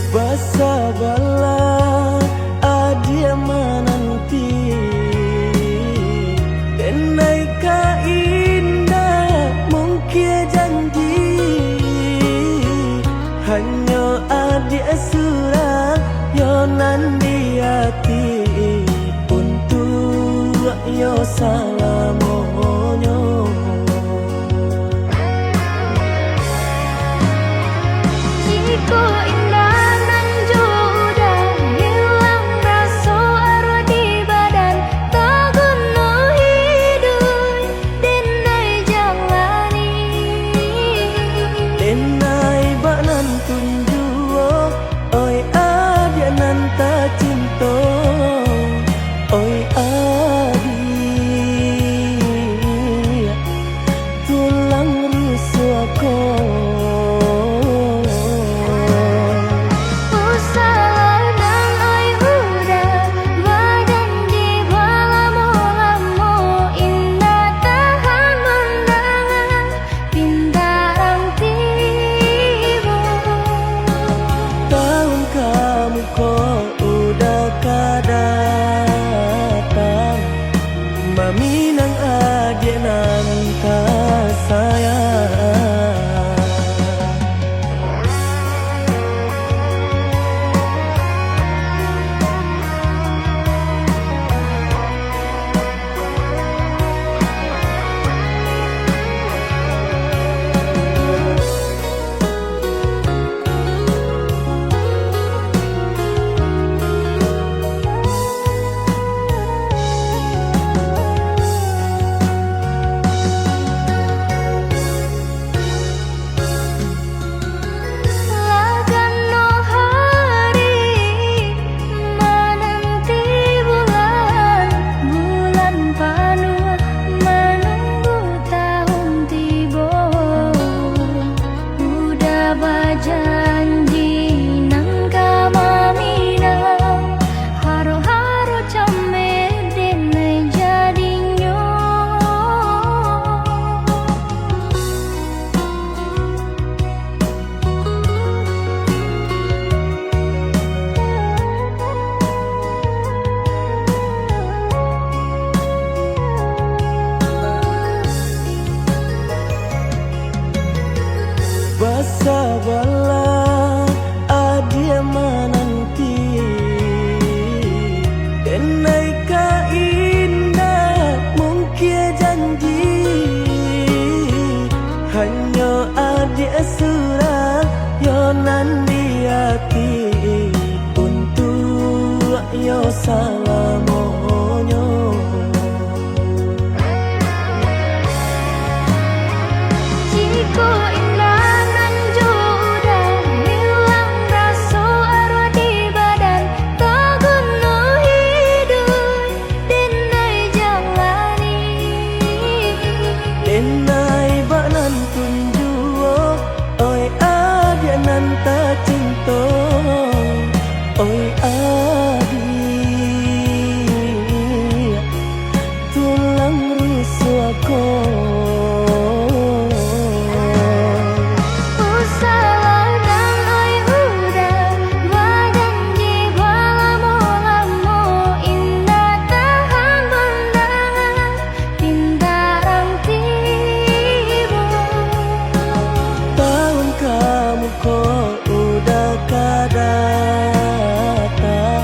Bersabarlah adia menanti, denai ka indah mungkin janji, hanya adia surah yonan di hati untuk yo salamonyo. Jika indah nan sudah hilang rasa arwah di badan, tak guna hidup denai jalani, denai banan tunjuo oi adia nan tak cinta, oi adia tulang rusakku. Minang adik nan tak sayang, bersabarlah adia menanti, denai ka indah mungkin janji, hanya adia surah yonan di hati untuk yo salamonyo. jika indah nan sudah hilang rasa arwah di badan, tak guna hidup denai jalani, denai banan tunjuo oi adia nan tak cinta, oi adia tulang rusakku. Kau udah datang.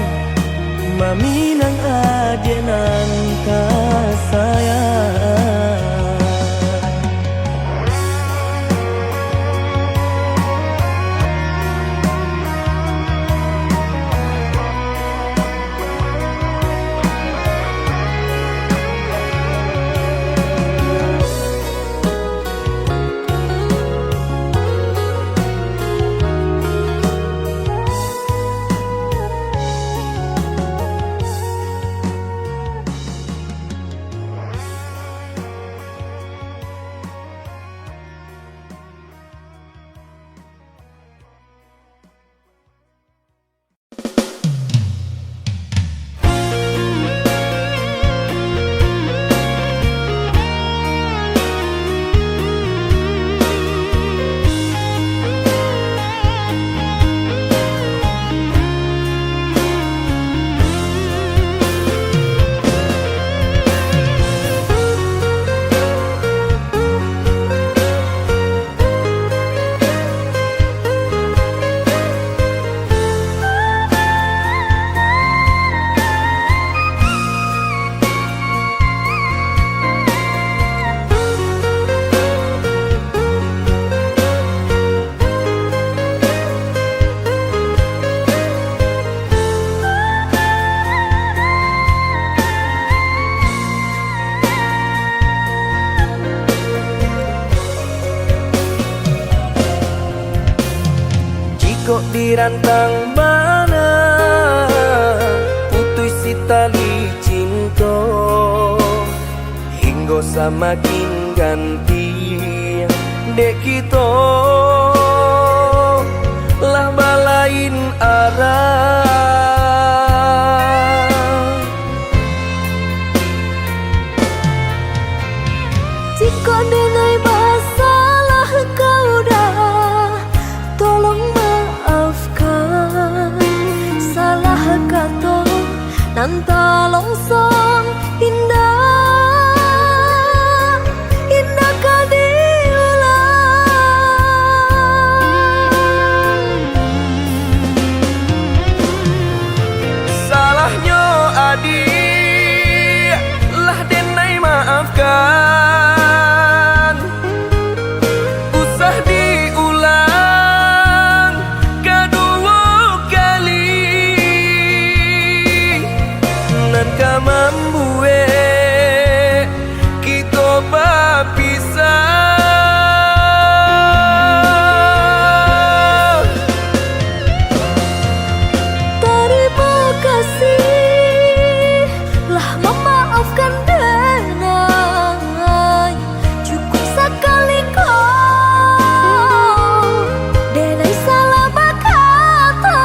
dirantang bana, putus si tali cinta, hingga semakin ganti dek kita lah balain arah. Jika denai masalah kau dah, tolong maafkan. Salah kata nan tak longsong indah, indah kau diulang. Salahnya adik lah denai maafkan. Membuat kita berpisah. Terima kasih lah memaafkan denai. Cukup sekali kau denai salah berkata.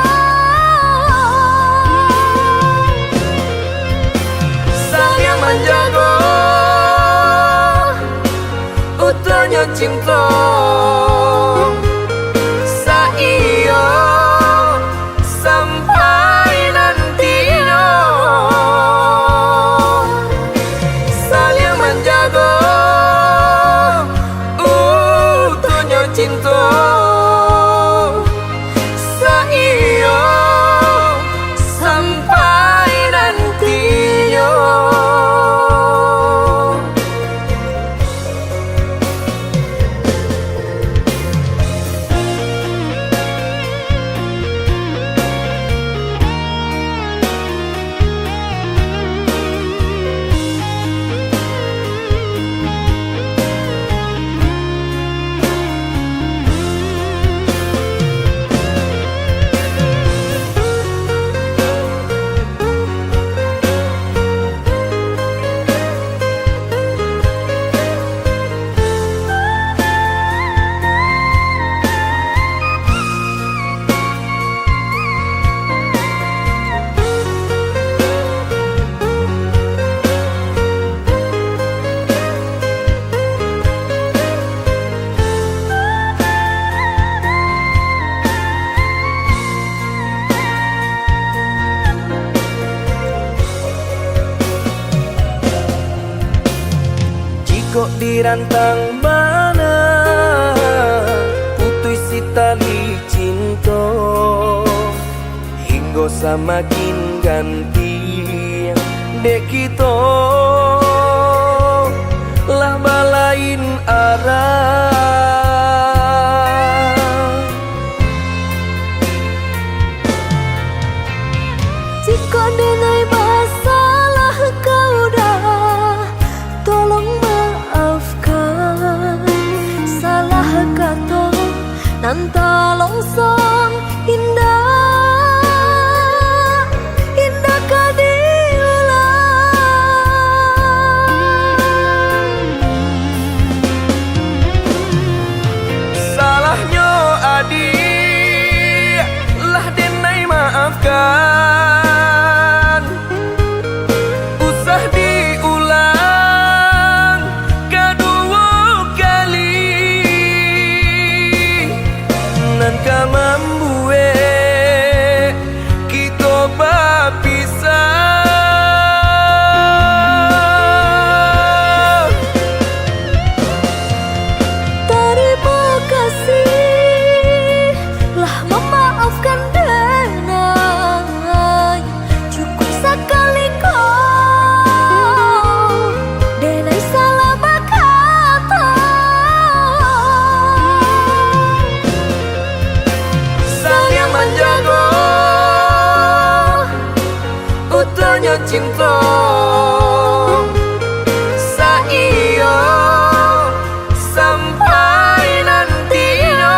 Saling menjaga utuhnya cinta, saiyo sampai nantinya. Saling menjaga utuhnya cinta, saiyo sampai nantinya. Kok dirantang bana, putus si tali cinta, hingga semakin ganti dek kita lah balain arah. Jika denai masalah kau dah, tolong maafkan. Salah kata nan tak longsong indah, indah kau diulang. Salahnya adik lah denai maafkan. Usah diulang kedua kali, nan ka membuat kita berpisah. Terima kasih lah memaafkan denai. Cukup sekali kau denai salah berkata. Saling menjaga utuhnya cinta, saiyo sampai nantinya.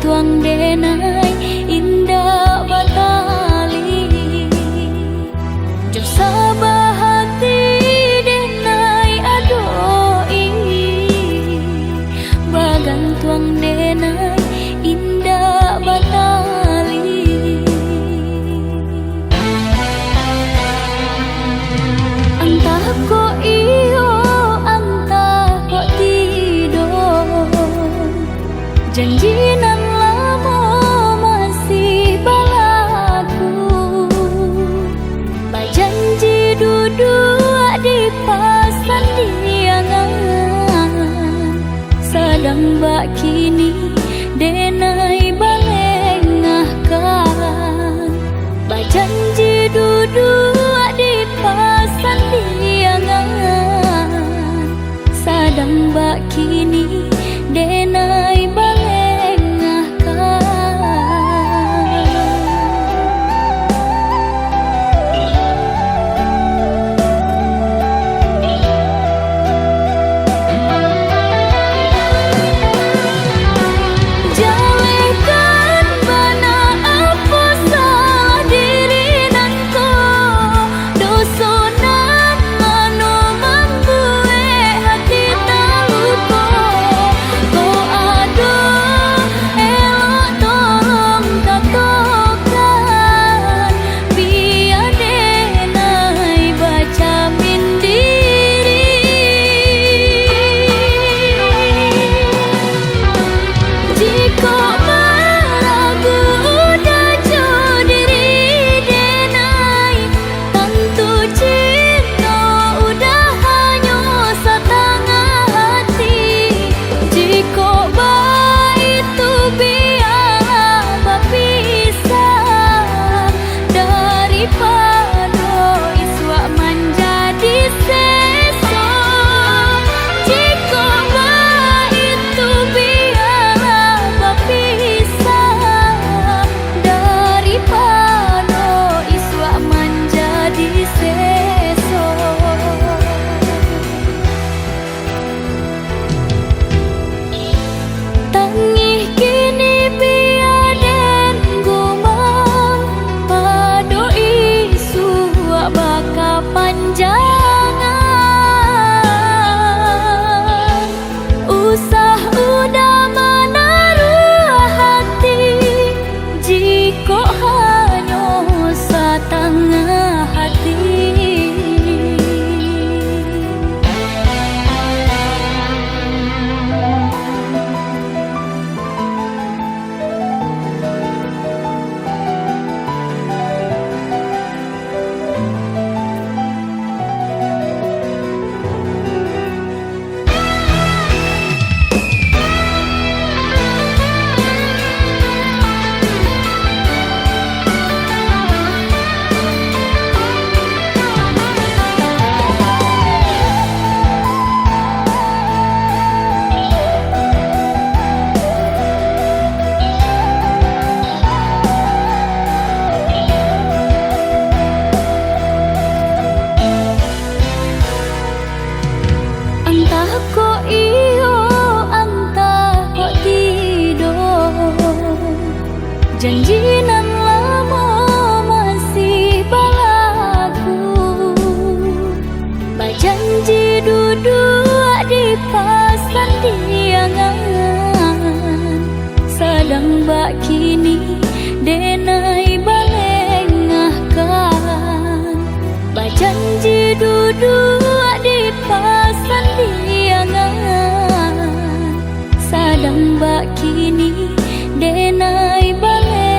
tuang denai indah batali jo sabah hati denai adoi bagan tuang denai indah batali antah ko iyo antah ko tidur janji nan lama masih balaku bajanji duduk di pasan diangan sedang bak kini denai balengahkan bajanji duduk di pasan diangan sedang bak kini denai janji nan lama masih balaku bajanji duduk di pasan diangan sedang bak kini denai balengahkan bajanji duduk di pasan diangan sedang bak kini denai balengahkan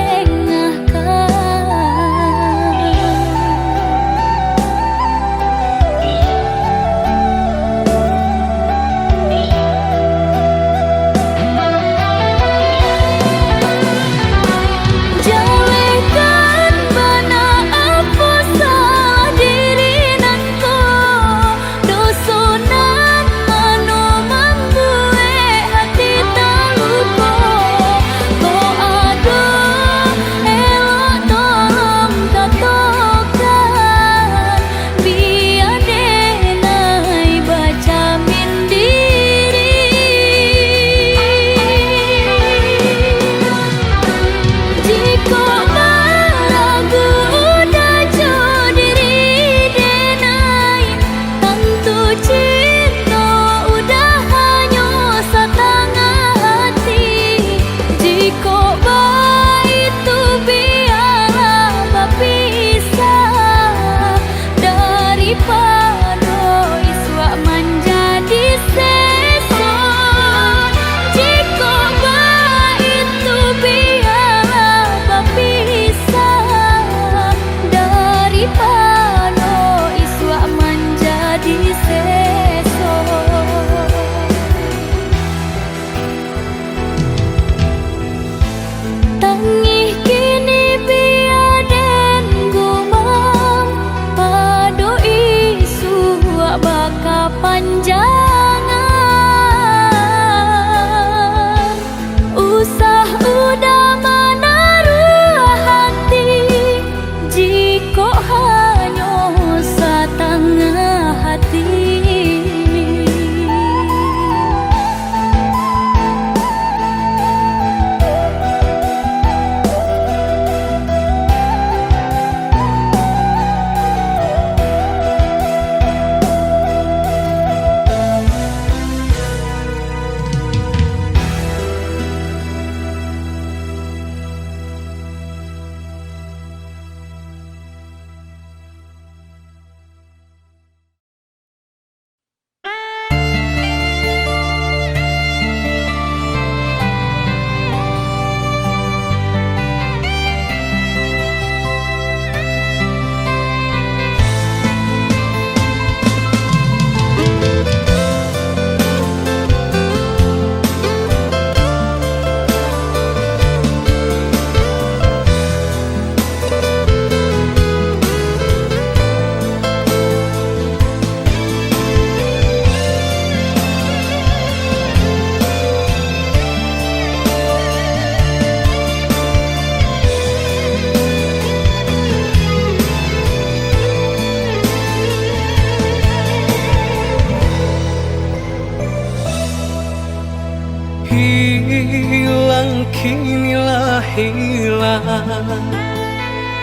kinilah hilang.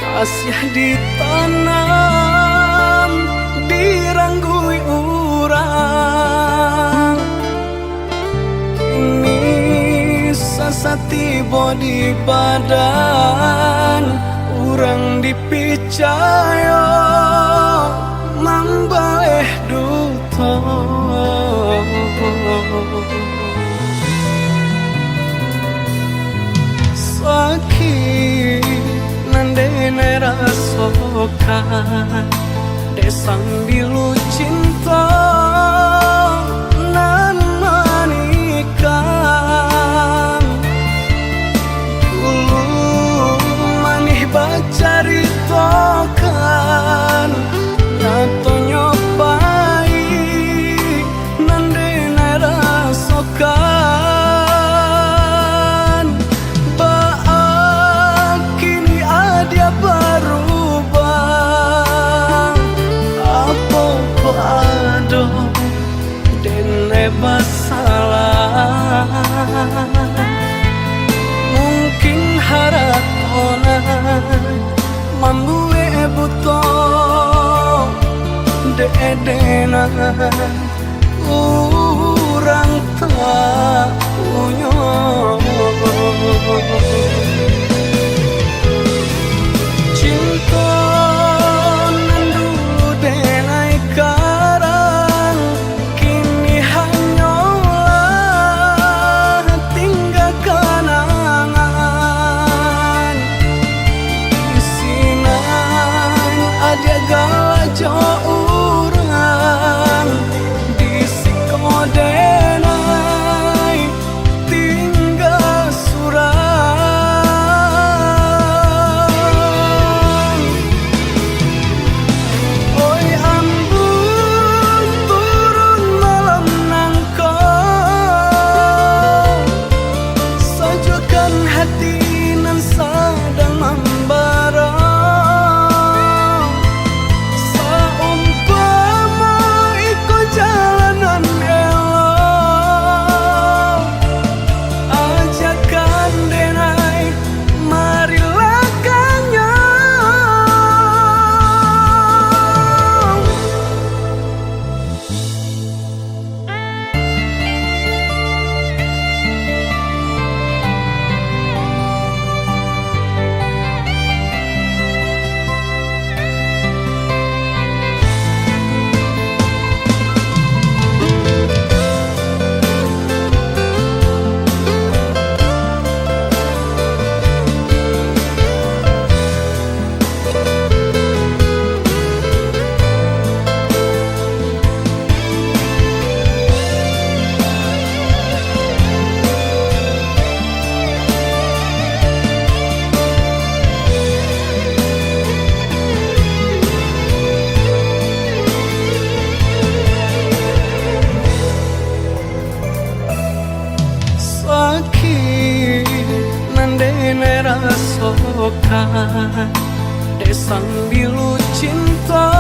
Kasih ditanam, diranggui urang. Kini sasatibo di badan, urang dipicaya mambaleh duto. Sakit nandene rasokan, desang bilu cinta nan manikang. Dulu manih bacaritokan, nyato nyopai nandene rasokan. Baak kini ada berubah, apa pado dene basalah. Mungkin haratona mambue buto de-edena urang tak punya. Cinta nan dulu denai karang, kini hanyalah tinggal kenangan. Isinan ada galajo urang, disikodenai tinggal surang. Oi ambun turun malam nangkau, sajukan hati nan sedang membara. Saumpama iko jalanan elok, ajakan denai marilah kanyang. Sakit nandene rasokan, desang bilu cinta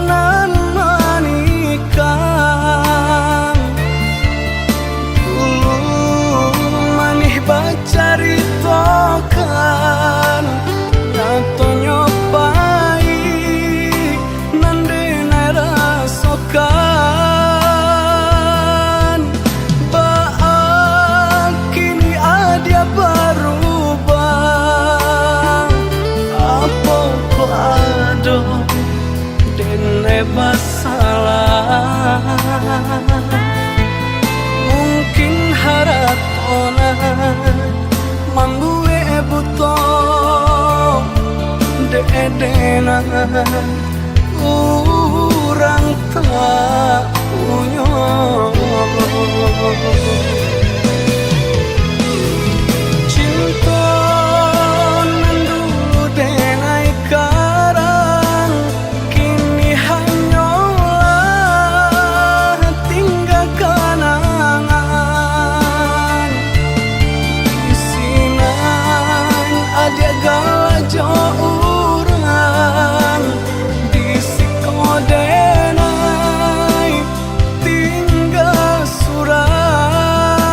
nan manikang. Dulu manih bacaritokan, nyato nyopai nandene rasokan. Baak kini ada berubah, apa pado dene basalah. Mungkin haratona mambue buto de-edena urang tak punya. Cinta nan dulu denai karang, kini hanyalah tinggal kenangan. Isinan ada galajo urang, disikodenai tinggal surang.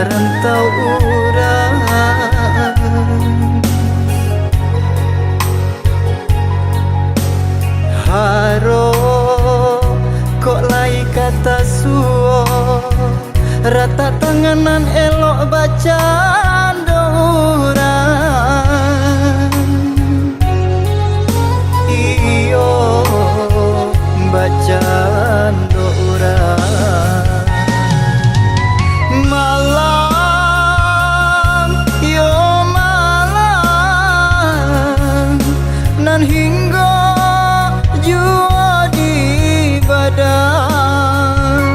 karantau urang haro kok lai kata suo rata tanganan elok bacaan urang iyo bacaan urang malam yo malam nan hingga jua di badan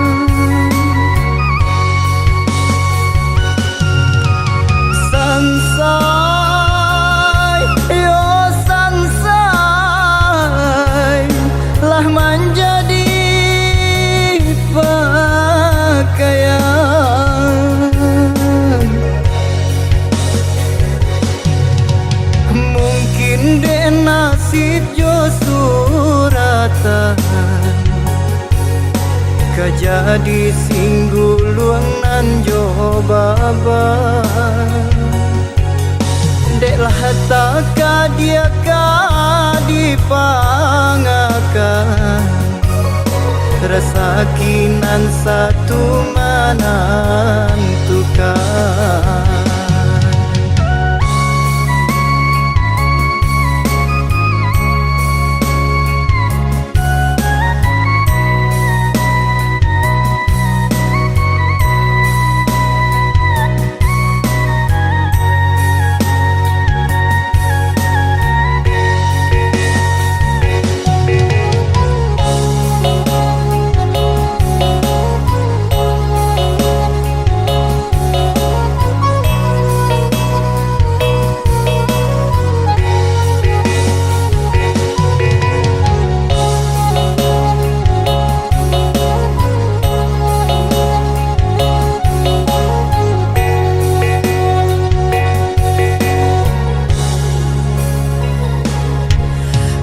sansai yo sansai lah menjadi pakaian mungkin de nasib jo suratan kajadi singguluang nan jo baban dek lah taka dia ka dipangakan rasa kinan satu menentukan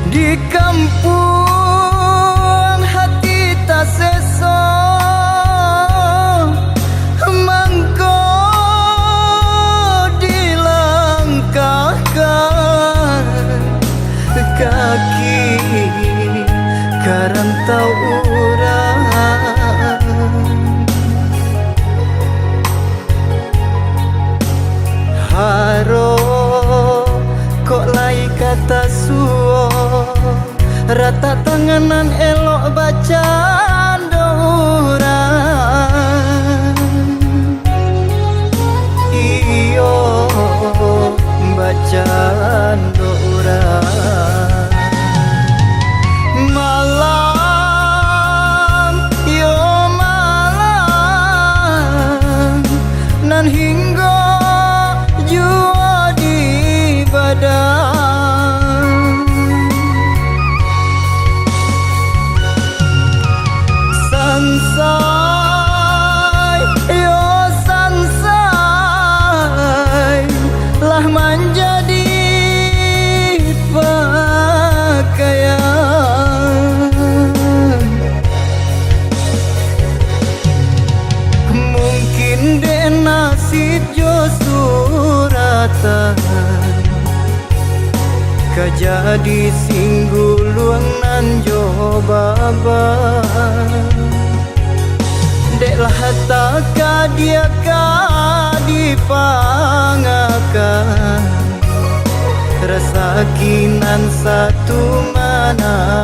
di kampung hati tak seso mangko dilangkahkan kaki karantau urang haro kok lai kata suo rata tanganan elok bacaan urang iyo bacaan urang malam yo malam nan hingga jua di badan sansai yo sansai lah menjadi pakaian mungkin de nasib jo suratan kajadi singguluang nan jo baban dek lah taka dia ka dipangakan rasa kinan satu menentukan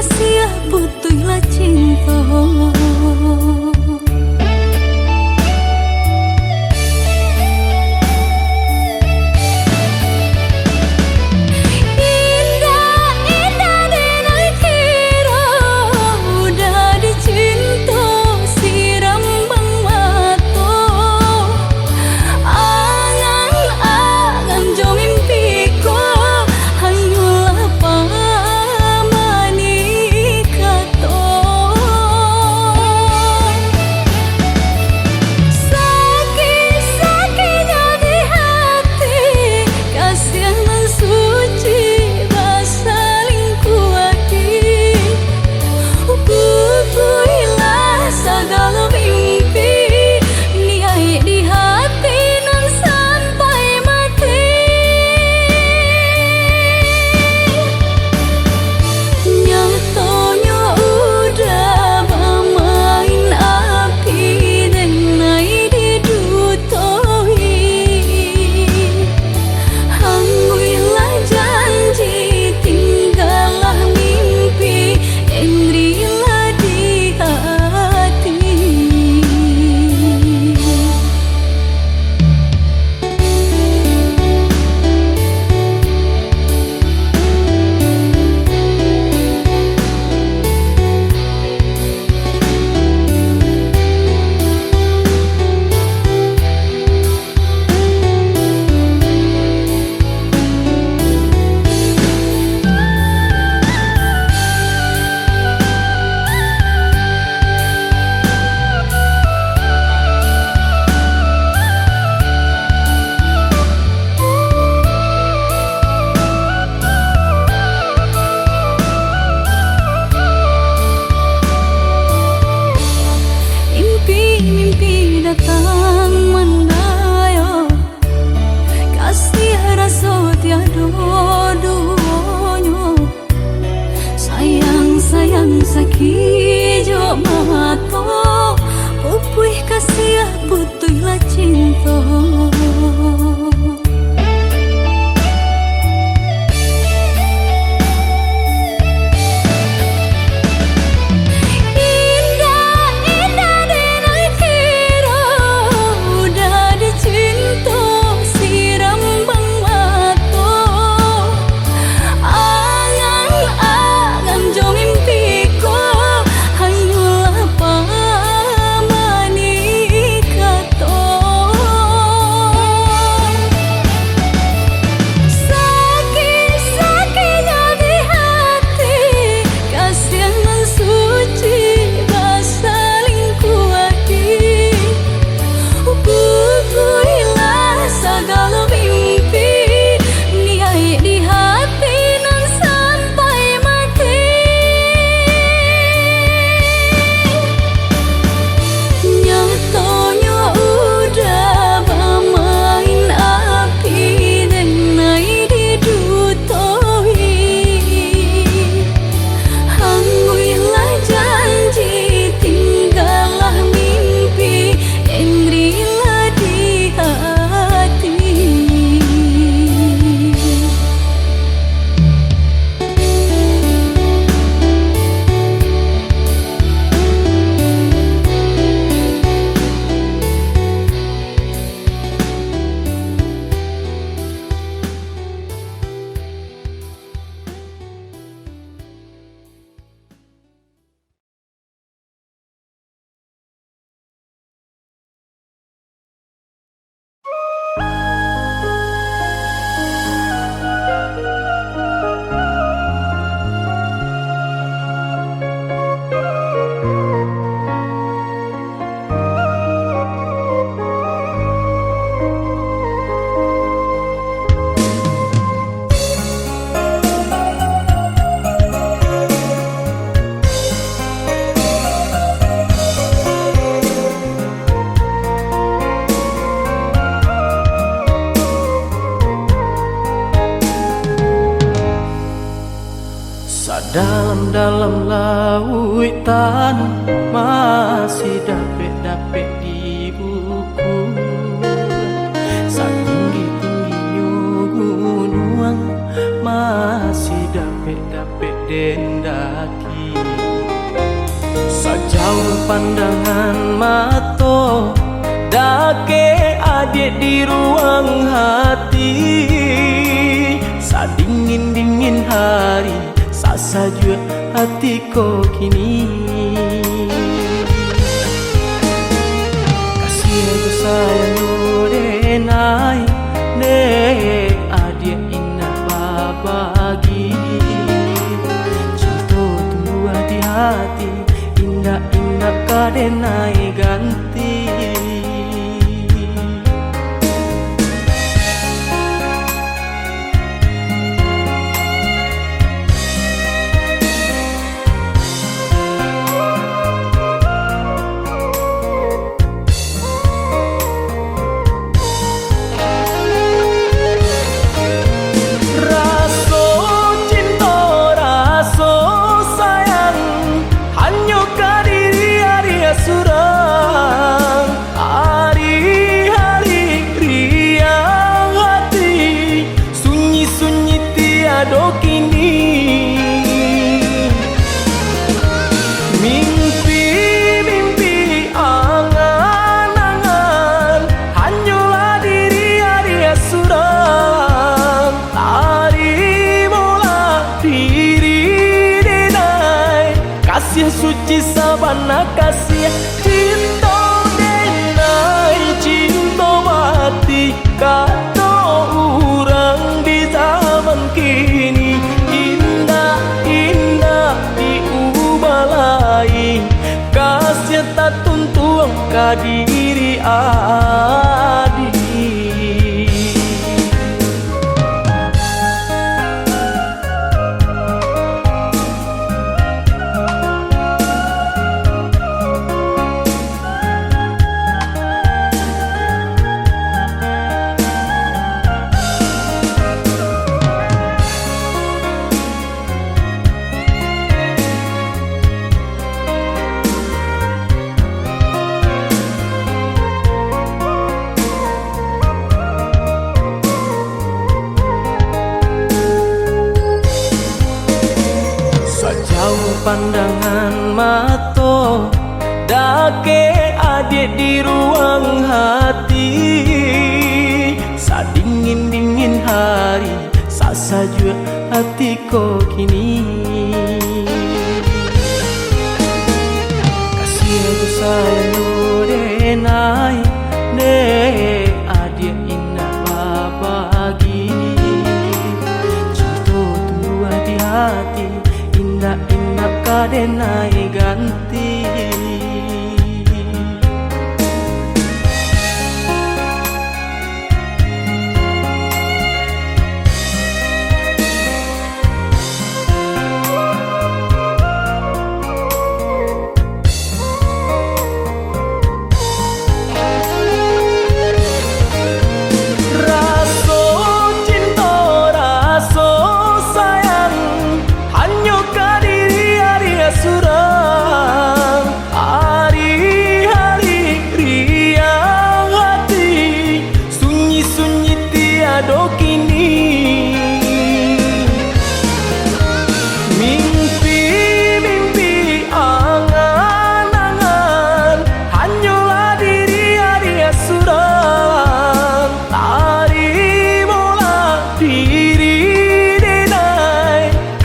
kasih butuhlah cinta. Sakijo mato Pupuih kasih butuhlah cinta. Dalam lautan masih dapet-dapet di buku. Saking tingginya gunung masih dapet-dapet dendaki. Sejauh pandangan mato dake adik di ruang hati. Sadingin-dingin hari sasajua hatiku kini. Kasih aku sayang denai ne adik indah babagi. Cinta tumbuh di hati indah-indah kadenai ganti. Kasih suci sabana kasih cinta denai cinta mati kata orang di zaman kini. Indah indah diubah lain kasih tak tuntung ke diri adik. Sejauh pandangan mato dake adik di ruang hati. Sadingin-dingin hari sasajua hatiku kini. Kasih aku sayang denai ne adik indah babagi. Cinta tumbuh di hati indah-indah kadenai ganti.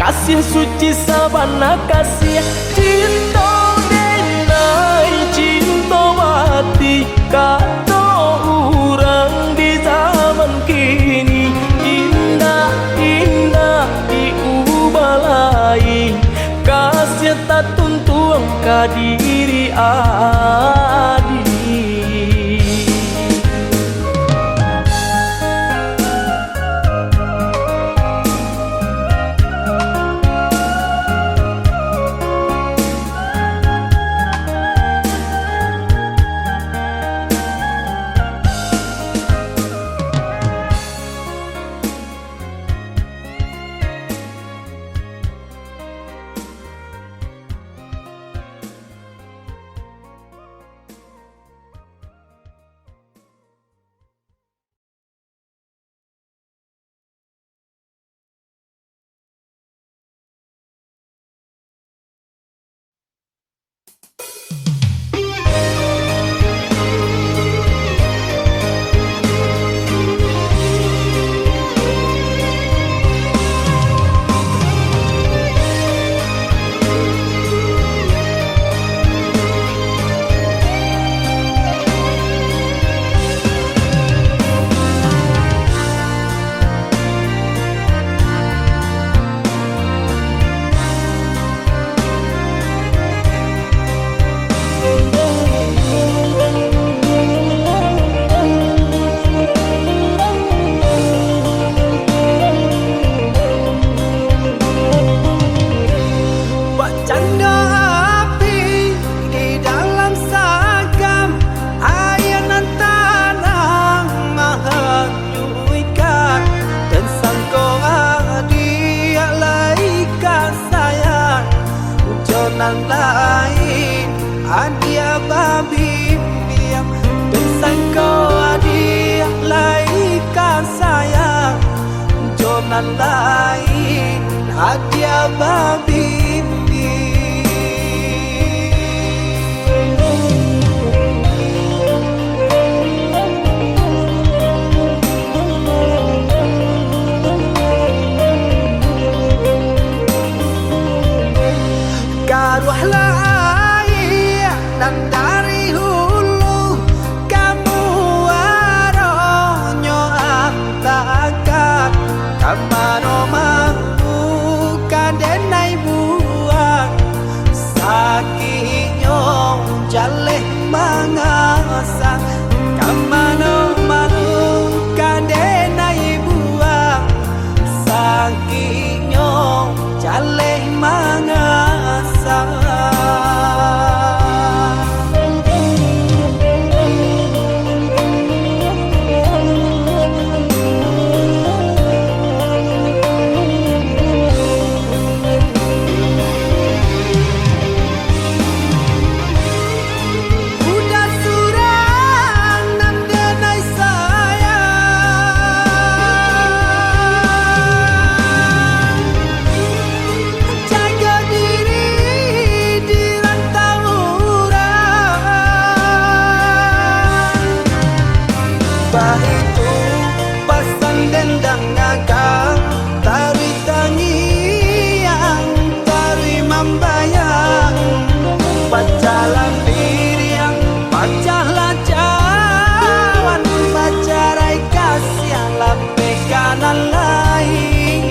Kasih suci sabana kasih cinta denai cinta mati kata orang di zaman kini. Indah indah diubah lain kasih tak tuntung ke diri adik. nan lain adia babi biam bersangko adia laikan sayang jonan lain adia babi Karuahlah air dan dari hulu kamu aronyo antakan kamano mampu kadenai buang sakinyo jaleh mangasa kamano malu kadenai buang sakinyo jaleh mangasa itu pasan dendang ngakang tari tangiang tari mambayang pacalan diriang pacalah cawan pacarai kasih lape kanan lain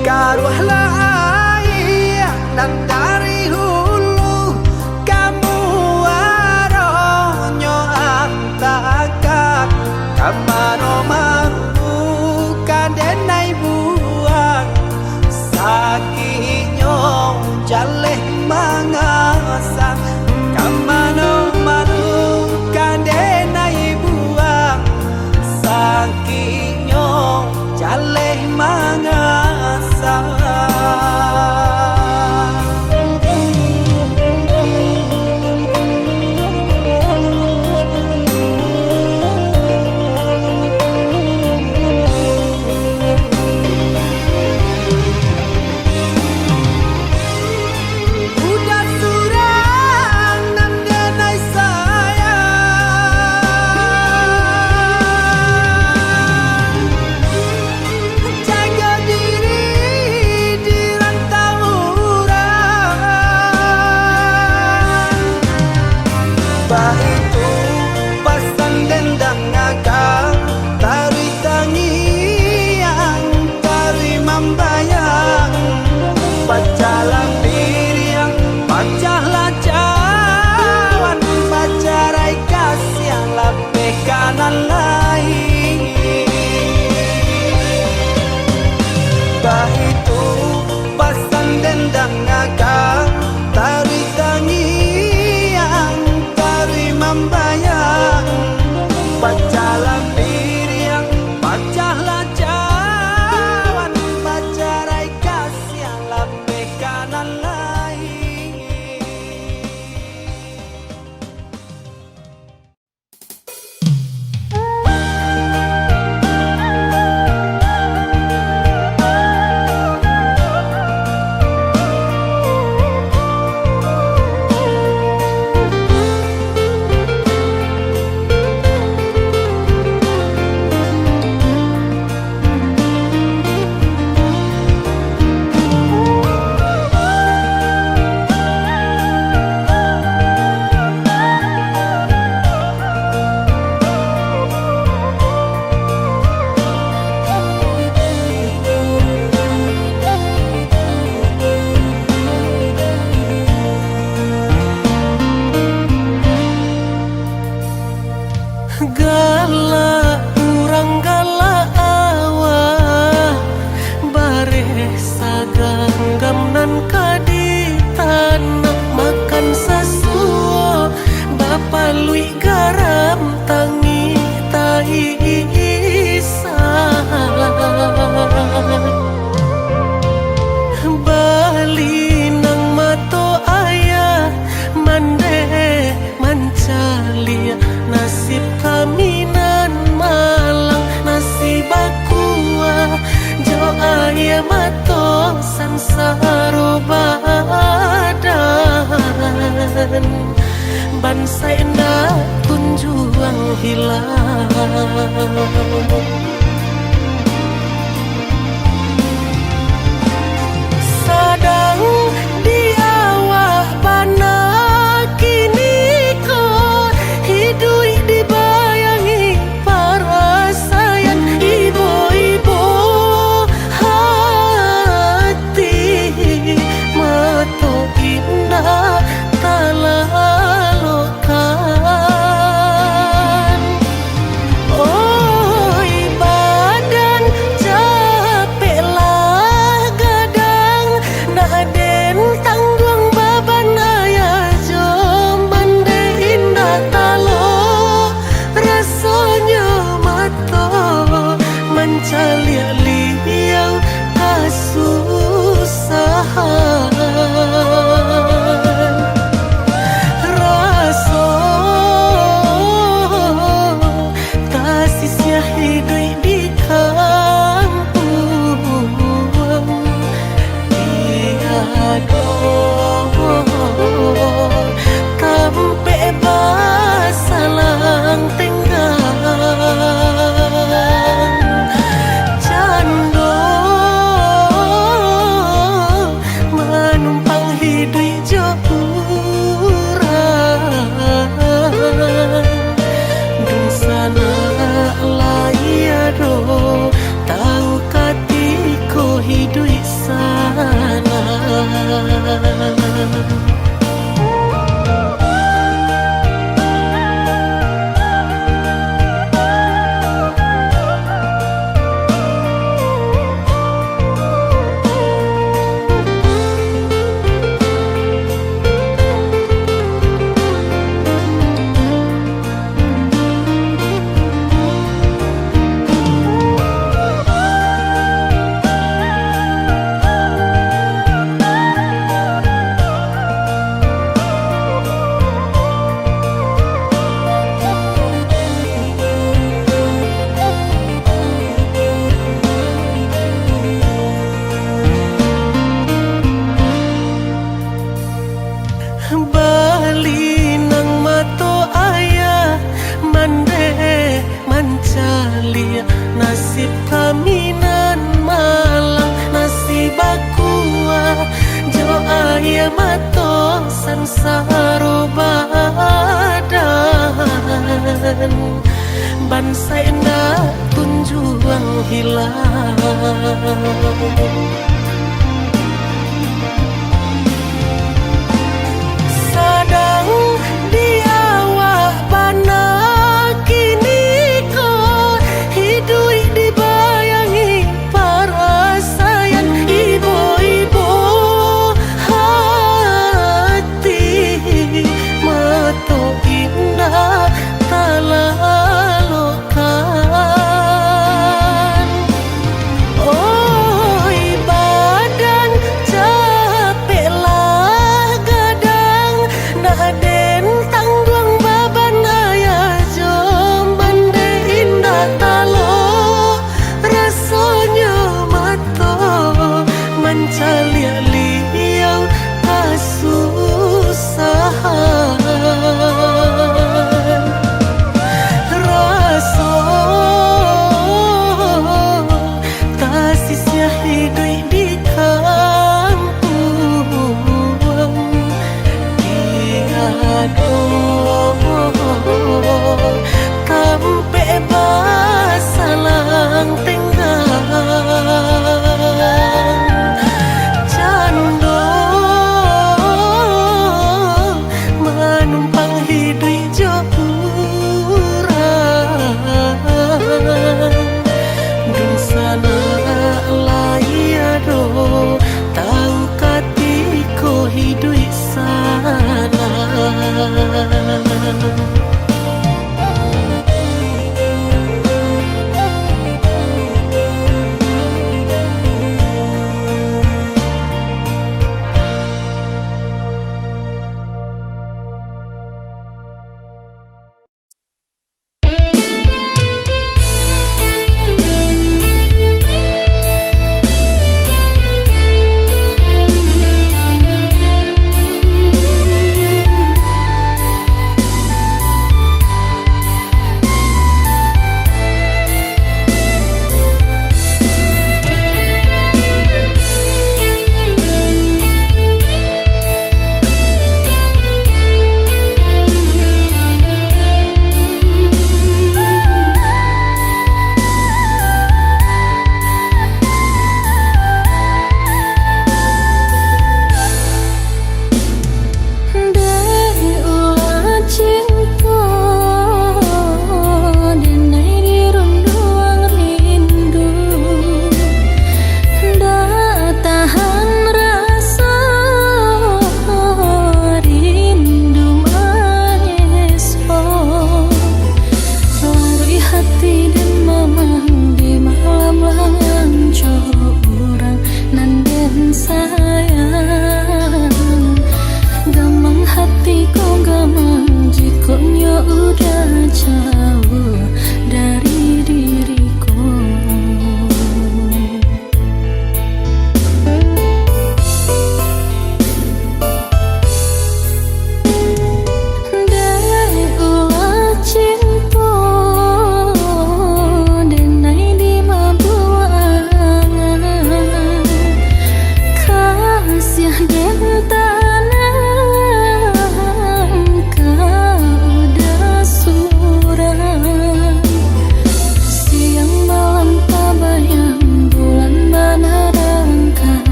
Karuahlah air dan dari hulu kamu aronyo antakan kamano mampu kadenai buang sakinyo jaleh mangasa kamano malu kadenai buang sakinyo jaleh mangasa udah lalui garam tangi taisan Bali nang mato ayah mande mancalia nasib kami nan malang nasib aku jo ayah mato sansaro badan bansai na tunjuang hilang sadang di awak bana kini ko hidui dibayangi para sayang ibu-ibu hati mato indah talalokan oi badan capek lah gadang naden tanggung baban ayah jom bande indah talo rasanya mato mencalia liang kasusahan raso kasisnya hidup di kampung tiado kampe basalang tenggang cando menumpang hidup joran dung sana layado tahu katiko hidup sana Bali nang mato ayah mande mancalia nasib kami nan malang nasib aku jo ayah mato sansaro badan bansai na tunjuang hilang sadang di awak bana kini ko hidui dibayangi para sayang ibu-ibu hati mato indah talalokan oi badan capek lah gadang naden tanggung baban ayah jom bande indah talo rasanya mato mencalia liang kasusahan raso kasisnya hidup di kampung tiado kampe basalang tenggang cando menumpang hidup joran dung sana layado tahu katiko hidup sana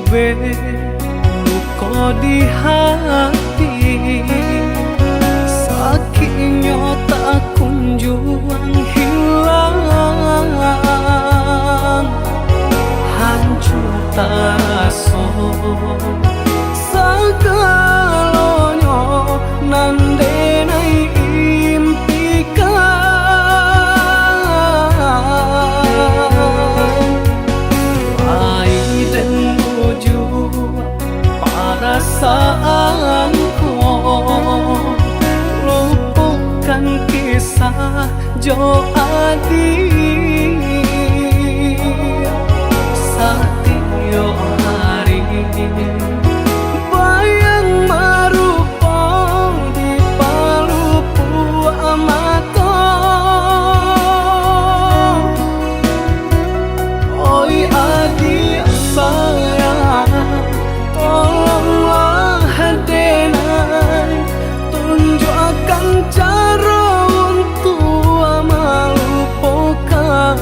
be luka di hati, sakitnya tak kunjung hilang, hancur terasa segalanya nandenai impikan, dan wujud perasaanku, lupakan kisah Jo Adi Satyo hari bayang merupa di palupu mata. Oi adik sayang, tolonglah denai tunjukkan cara untuk melupakan.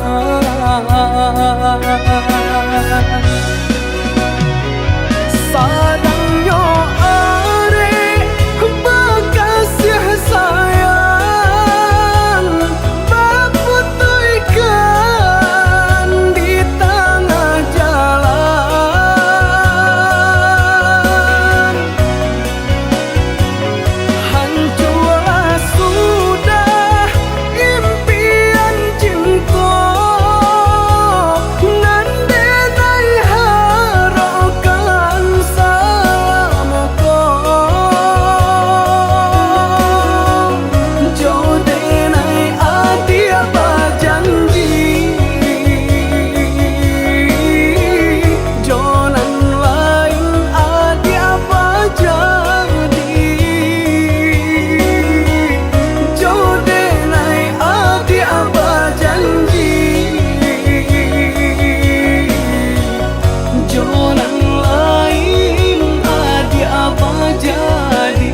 Sadangnya are bekasih sayang, berputihkan di tengah jalan. Hancurlah sudah impian cinta, nandenai harapan selamaku. Jo denai adi berjanji, jonan lain adi berjadi. Jo denai adi berjanji, jonan lain adi berjadi.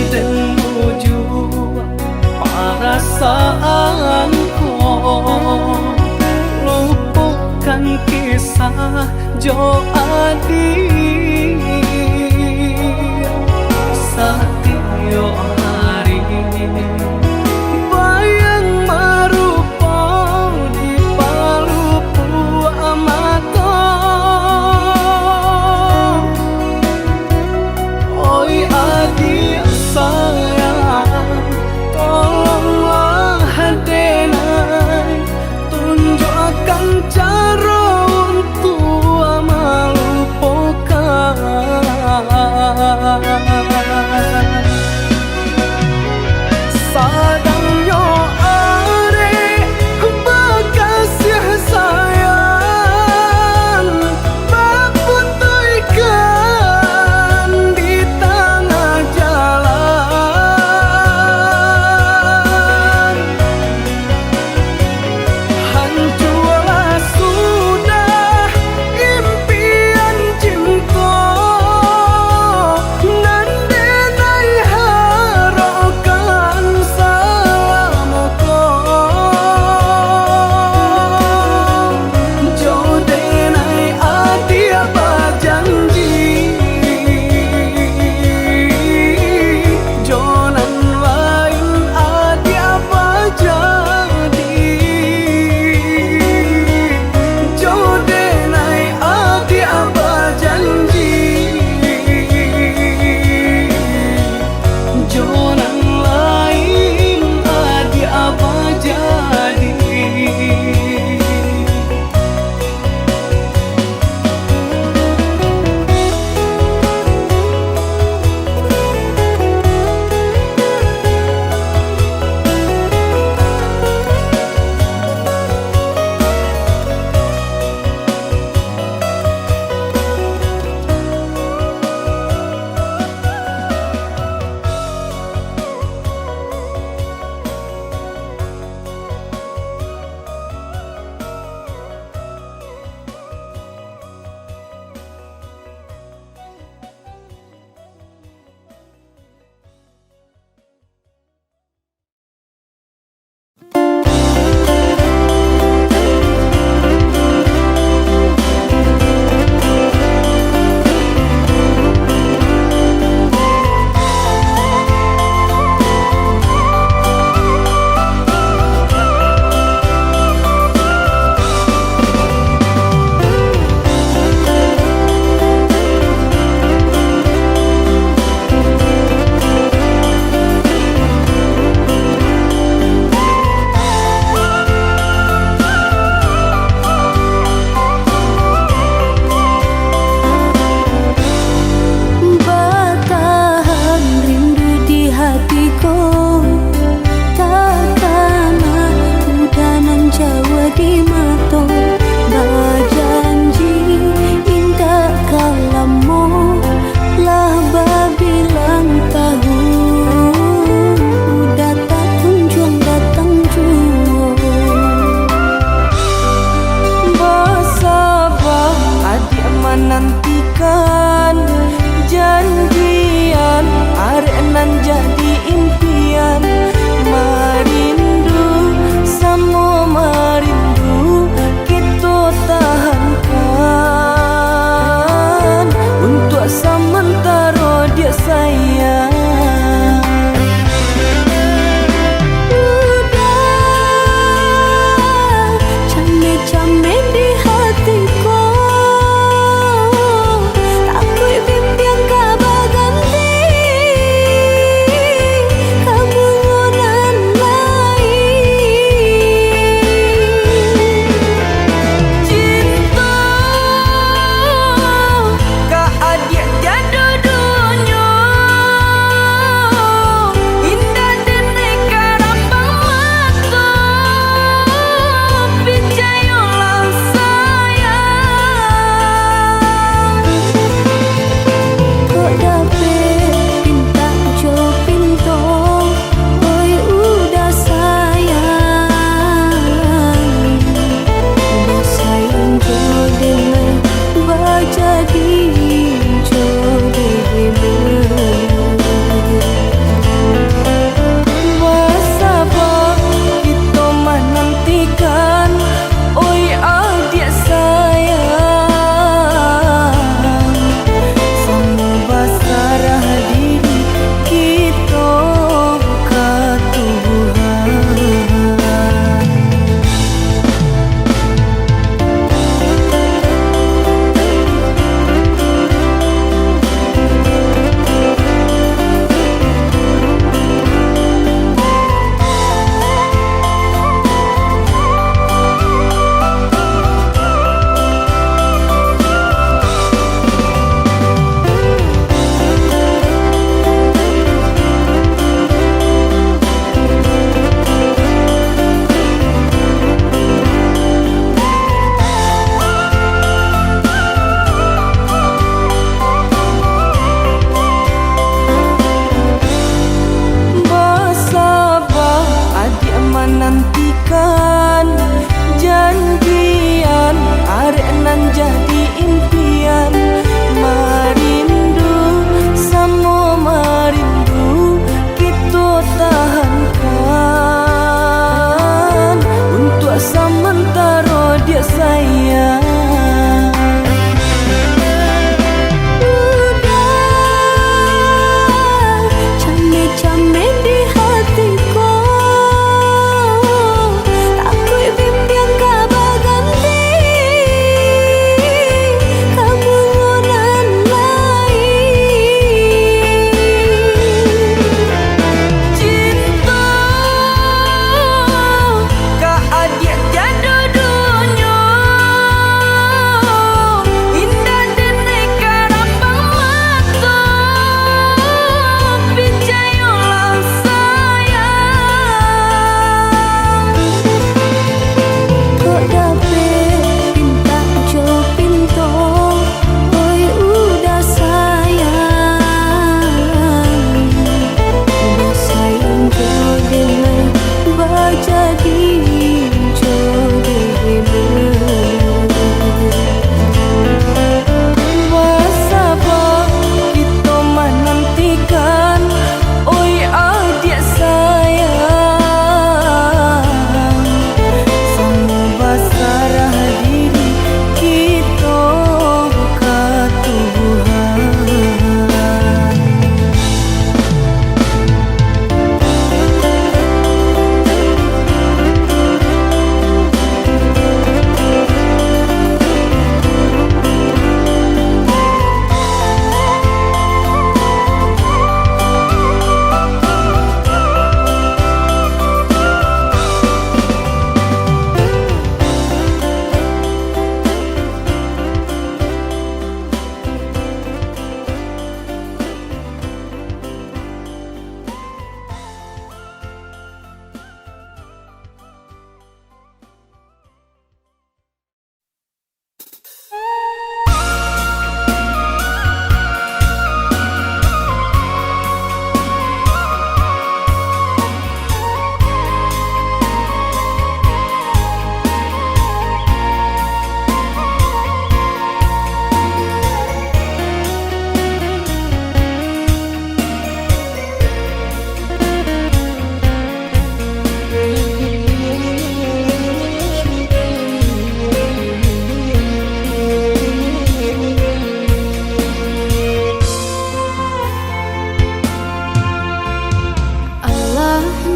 Dan wujud perasaanku, lupakan kisah Jo Adi Satyo hari bayang merupa di palupu mata. Oi adik sayang, tolonglah denai tunjukkan cara untuk melupakan.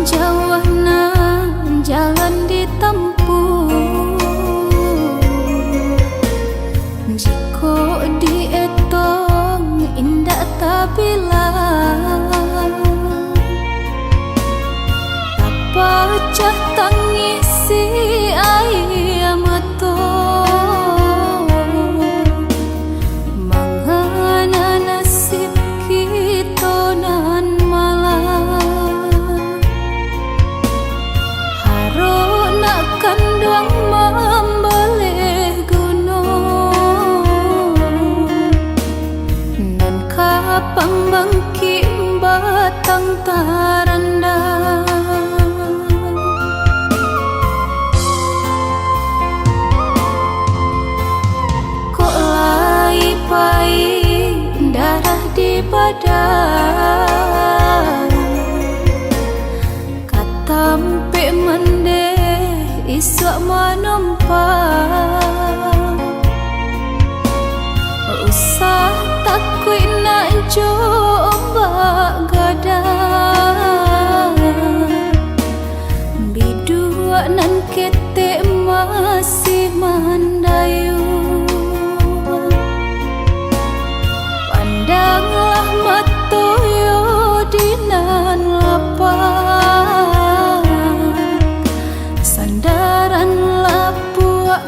jauhna jalan ditempuh, jiko dietong indah tabilang, tapacah tangisi ayam meto, mangana nasib kita nan malang, haruna kanduang membeleh gunung, nan kapang bangki batang tarandang. Darah di badan, katampe mendeh iswa manumpang, usah takui nak coba gadang, bidua nan kete masih mandayu. Pandanglah matoyo dinan lapang, sandaran lapua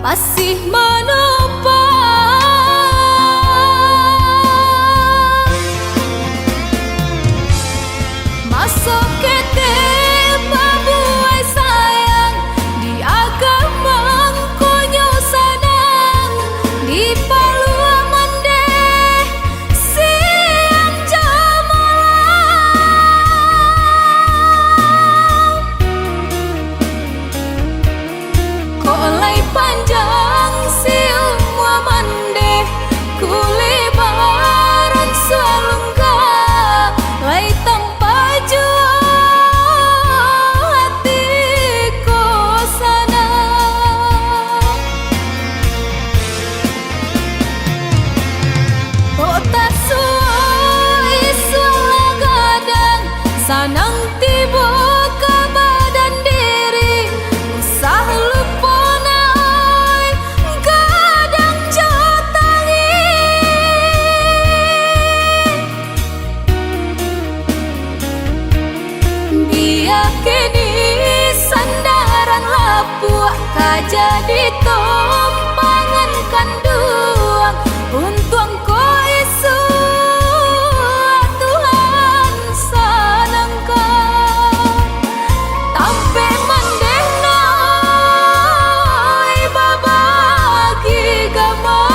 masih menopang. Masuk kete babuai sayang, di agama konyo sanang, di palua panjang siung mande kulibaran sualungga lai tanpa jua hatiku sana, kota suai suala gadang sanang tiba ke badan diri, usah lupa kini sandaran lapua jadi tompangan kanduang, untung ko isu Tuhan sanangka, tampe mandena babagi gama.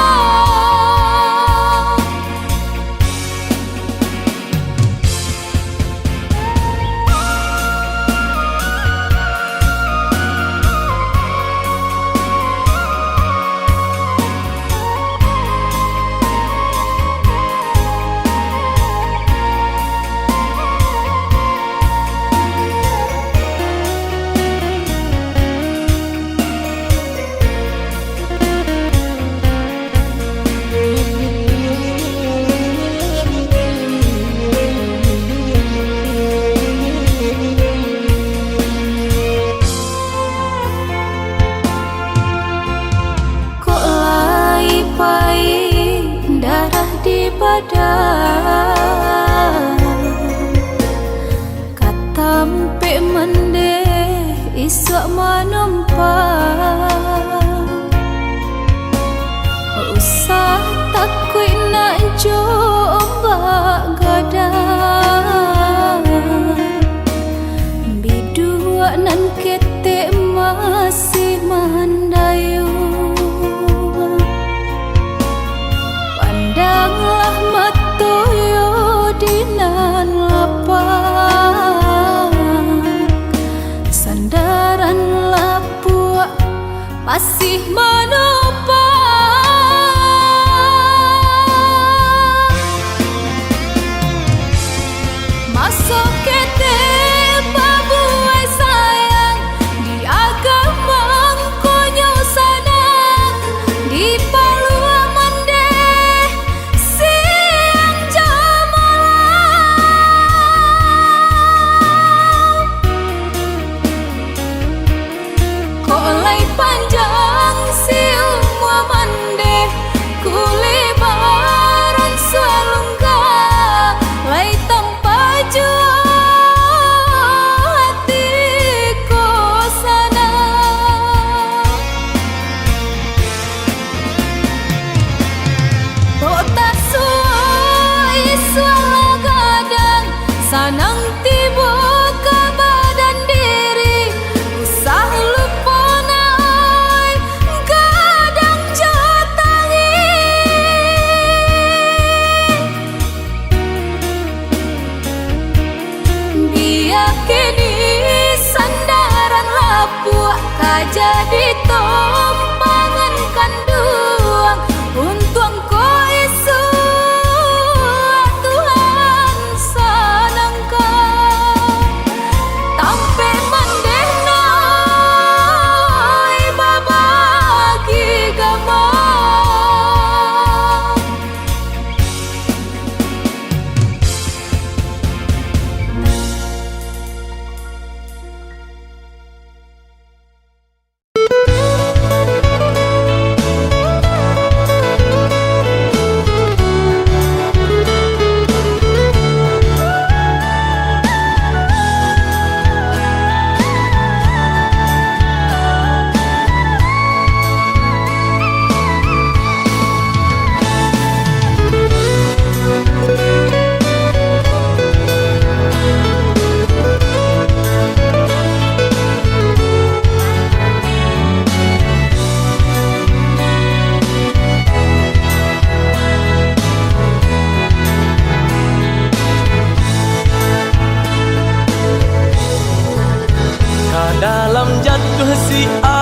Darah di badan, katampe mendeh iswa manumpang, usah takui nak coba gadang, bidua nan kete masih mandayu. Pandanglah matoyo dinan lapang, sandaran lapua masih menopang. Masuk kete babuai sayang, di agama konyo sanang, di palua mendeh siang jamalang. si